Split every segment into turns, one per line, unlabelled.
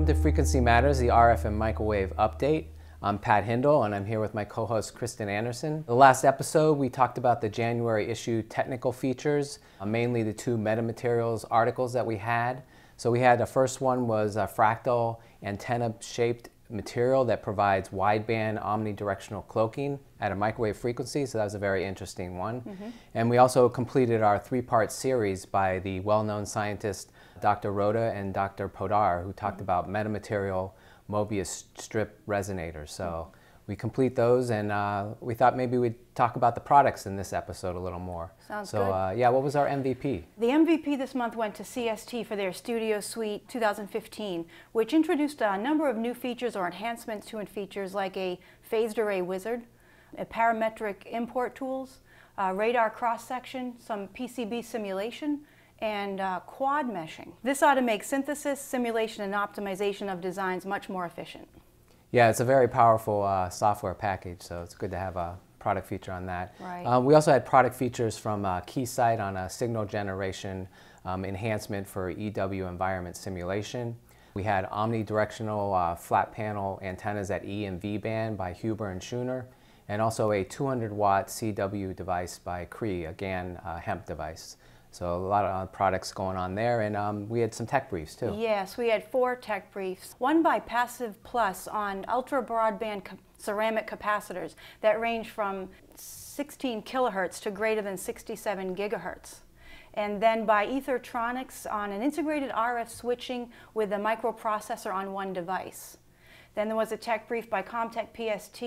Welcome to Frequency Matters, the RF and microwave update. I'm Pat Hindle, and I'm here with my co-host Kristen Anderson. The last episode, we talked about the January issue technical features, mainly the two metamaterials articles that we had. So we had the first one was a fractal antenna-shaped material that provides wideband omnidirectional cloaking at a microwave frequency, so that was a very interesting one. And we also completed our three-part series by the well-known scientists Dr. Rhoda and Dr. Podar, who talked about metamaterial Mobius strip resonators. So we complete those, and we thought maybe we'd talk about the products in this episode a little more.
Sounds
good. So yeah, what was our MVP?
The MVP this month went to CST for their Studio Suite 2015, which introduced a number of new features or enhancements to features like a phased array wizard, a parametric import tools, radar cross-section, some PCB simulation, and quad meshing. This ought to make synthesis, simulation, and optimization of designs much more efficient.
Yeah, it's a very powerful software package, so it's good to have a product feature on that.
Right.
We also had product features from Keysight on a signal generation enhancement for EW environment simulation. We had omnidirectional flat panel antennas at E and V band by Huber and Schooner, and also a 200-watt CW device by Cree, a GaN hemp device. So a lot of products going on there, and we had some tech briefs too.
Yes, we had 4 tech briefs. One by Passive Plus on ultra broadband ceramic capacitors that range from 16 kilohertz to greater than 67 gigahertz. And then by Ethertronics on an integrated RF switching with a microprocessor on one device. Then there was a tech brief by Comtech PST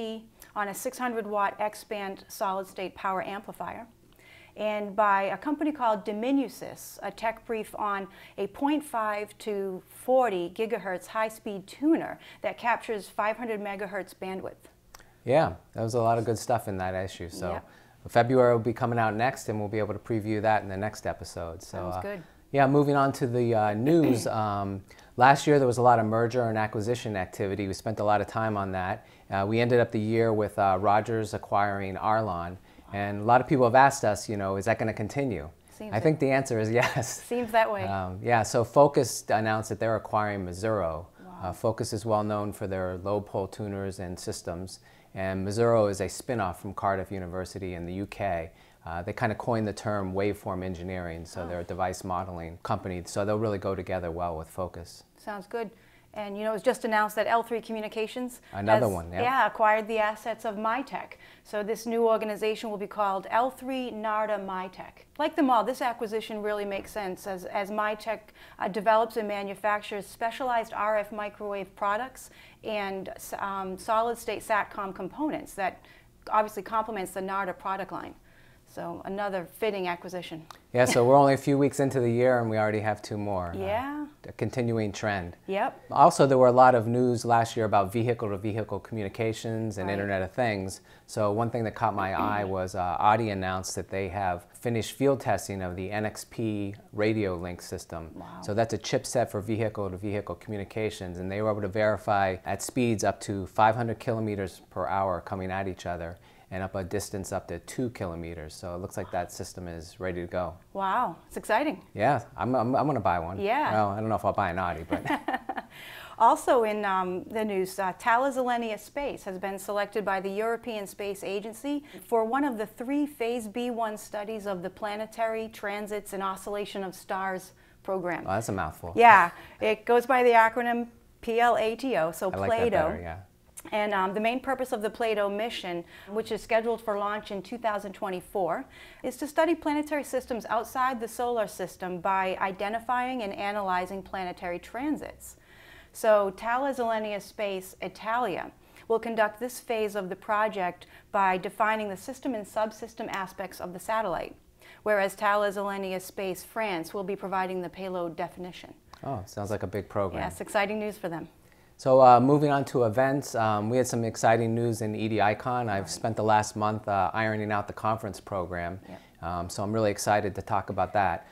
on a 600-watt X-band solid-state power amplifier. And by a company called Diminusis, a tech brief on a 0.5 to 40 gigahertz high-speed tuner that captures 500 megahertz bandwidth.
Yeah, that was a lot of good stuff in that issue. So
yep.
February will be coming out next, and we'll be able to preview that in the next episode. So,
sounds good.
Yeah, moving on to the news. Last year there was a lot of merger and acquisition activity. We spent a lot of time on that. We ended up the year with Rogers acquiring Arlon. And a lot of people have asked us, you know, is that going to continue? I think the answer is yes.
Seems that way.
Yeah, so Focus announced that they're acquiring Mazzuro.
Wow.
Focus is well known for their low pole tuners and systems, and Mazzuro is a spin-off from Cardiff University in the UK. They kind of coined the term waveform engineering, so they're a device modeling company, so they'll really go together well with Focus.
Sounds good. And you know, it was just announced that L3 Communications acquired the assets of Mytech. So this new organization will be called L3 Narda Mytech. Like them all, this acquisition really makes sense as Mytech develops and manufactures specialized RF microwave products and solid-state SATCOM components that obviously complements the Narda product line. So another fitting acquisition.
Yeah, so we're only a few weeks into the year and we already have 2 more.
Yeah.
A continuing trend.
Yep.
Also, there were a lot of news last year about vehicle-to-vehicle communications and Internet of Things. So one thing that caught my eye was Audi announced that they have finished field testing of the NXP radio link system.
Wow.
So that's a chipset for vehicle-to-vehicle communications, and they were able to verify at speeds up to 500 kilometers per hour coming at each other, and up a distance up to 2 kilometers. So it looks like that system is ready to go.
Wow, it's exciting.
Yeah, I'm going to buy one.
Yeah.
Well, I don't know if I'll buy an Audi, but.
Also in the news, Thales Alenia Space has been selected by the European Space Agency for one of the 3 Phase B1 studies of the Planetary Transits and Oscillation of Stars program.
Oh, that's a mouthful.
Yeah, it goes by the acronym PLATO, so
I
PLATO.
like that better, yeah.
And the main purpose of the Plato mission, which is scheduled for launch in 2024, is to study planetary systems outside the solar system by identifying and analyzing planetary transits. So Thales Alenia Space Italia will conduct this phase of the project by defining the system and subsystem aspects of the satellite, whereas Thales Alenia Space France will be providing the payload definition.
Oh, sounds like a big program.
Yes, exciting news for them.
So moving on to events, we had some exciting news in EDI CON. I've spent the last month ironing out the conference program, so I'm really excited to talk about that.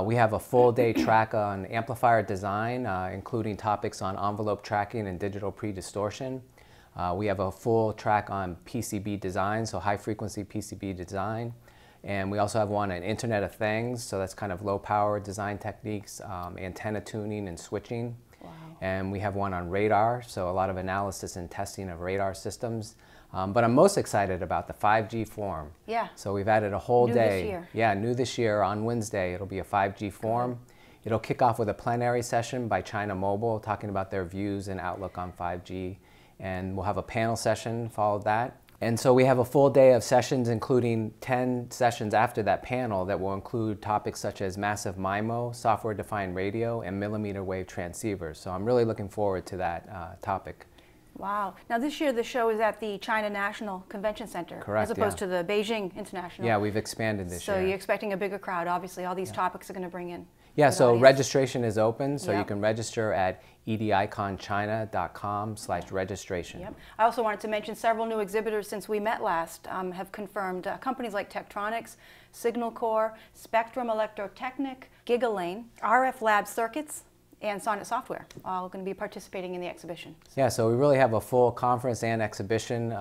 We have a full-day track on amplifier design, including topics on envelope tracking and digital pre-distortion. We have a full track on PCB design, so high-frequency PCB design. And we also have one on Internet of Things, so that's kind of low-power design techniques, antenna tuning and switching.
Wow.
And we have one on radar, so a lot of analysis and testing of radar systems. But I'm most excited about the 5G forum.
Yeah.
So we've added a whole
New
day.
this year.
Yeah, new this year on Wednesday. It'll be a 5G forum. It'll kick off with a plenary session by China Mobile talking about their views and outlook on 5G. And we'll have a panel session followed that. And so we have a full day of sessions, including 10 sessions after that panel that will include topics such as massive MIMO, software-defined radio, and millimeter wave transceivers. So I'm really looking forward to that topic.
Wow. Now this year the show is at the China National Convention Center.
Correct,
as opposed to the Beijing International.
Yeah, we've expanded this year.
So you're expecting a bigger crowd, obviously. All these topics are going to bring in.
Yeah, so
audience.
registration is open, so you
Yep.
can register at ediconchina.com/registration.
Yep. I also wanted to mention several new exhibitors since we met last have confirmed companies like Tektronix, Signal Core, Spectrum Electrotechnic, Gigalane, RF Lab Circuits, and Sonnet Software, all going to be participating in the exhibition.
Yeah, so we really have a full conference and exhibition.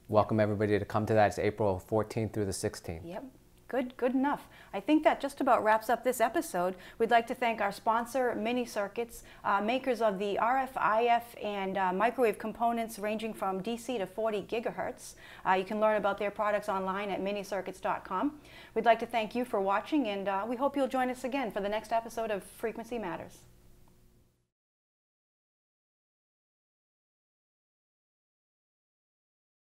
Welcome everybody to come to that. It's April 14th through the 16th.
Yep. Good enough. I think that just about wraps up this episode. We'd like to thank our sponsor, Mini Circuits, makers of the RF, IF, and microwave components ranging from DC to 40 gigahertz. You can learn about their products online at minicircuits.com. We'd like to thank you for watching, and we hope you'll join us again for the next episode of Frequency Matters.